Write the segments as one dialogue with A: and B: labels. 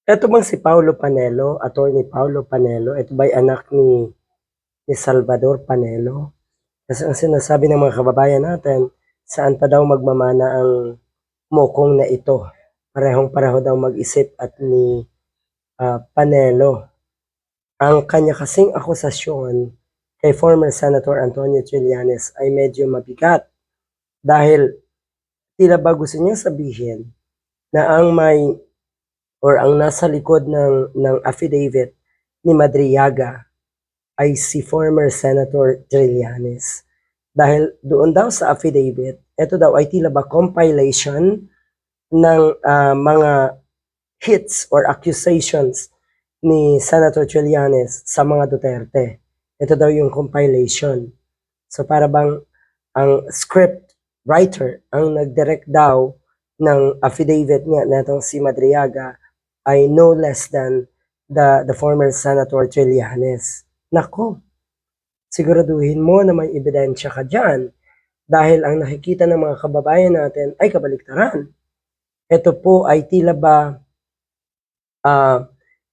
A: Eto bang si Paulo Panelo, Attorney Paulo Panelo, ito ba'y anak ni Salvador Panelo? Kasi ang sinasabi ng mga kababayan natin, saan pa daw magmamana ang mokong na ito? Parehong-pareho daw mag-isip at ni Panelo. Ang kanya kasing akusasyon kay former Senator Antonio Trillanes ay medyo mabigat dahil tila ba gusto niya sabihin na ang may or ang nasa likod ng affidavit ni Madriaga ay si former Senator Trillanes. Dahil doon daw sa affidavit, ito daw ay tila ba compilation ng mga hits or accusations ni Senator Trillanes sa mga Duterte. Ito daw yung compilation. So para bang ang script writer ang nag-direct daw ng affidavit niya na itong si Madriaga ay no less than the former Senator Trillanes. Nako, siguraduhin mo na may ebidensya ka dyan dahil ang nakikita ng mga kababayan natin ay kabaliktaran. Ito po ay tila ba,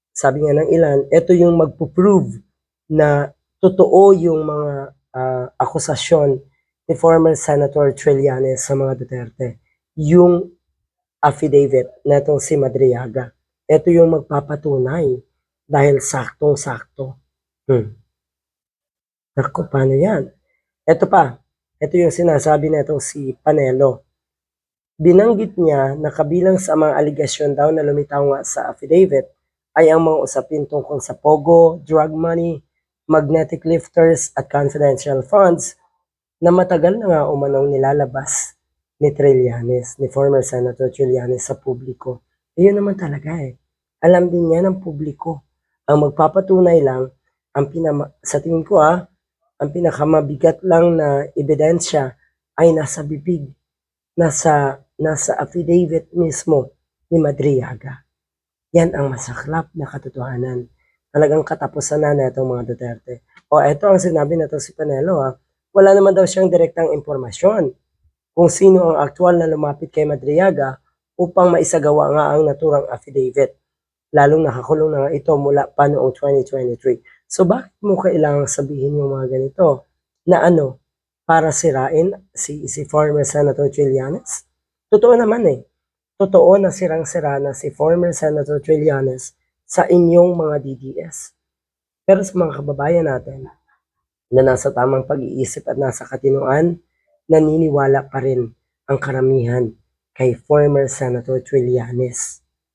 A: sabi nga ng ilan, ito yung magpo-prove na totoo yung mga akusasyon ni former Senator Trillanes sa mga Duterte. Yung affidavit na itong si Madriaga. Ito yung magpapatunay dahil saktong-sakto. Naku, paano yan? Ito pa, ito yung sinasabi na itong si Panelo. Binanggit niya na kabilang sa mga aligasyon daw na lumitaw nga sa affidavit ay ang mga usapin tungkol sa pogo, drug money, magnetic lifters at confidential funds na matagal na nga umanong nilalabas ni Trillanes, ni former Senator Trillanes sa publiko. Iyon naman talaga eh. Alam din niya ng publiko. Ang magpapatunay lang, sa tingin ko ang pinakamabigat lang na ebidensya ay nasa bibig, nasa affidavit mismo ni Madriaga. Yan ang masaklap na katotohanan. Talagang katapusan na itong mga Duterte. O eto ang sinabi na to si Panelo wala naman daw siyang direktang impormasyon kung sino ang aktual na lumapit kay Madriaga upang maisagawa nga ang naturang affidavit. Lalong nakakulong na nga ito mula pa noong 2023. So bakit mo kailangang sabihin yung mga ganito na para sirain si former Senator Trillanes? Totoo naman eh. Totoo na sirang-sira na si former Senator Trillanes sa inyong mga DDS. Pero sa mga kababayan natin na nasa tamang pag-iisip at nasa katinuan, naniniwala pa rin ang karamihan kay former Senator Trillanes.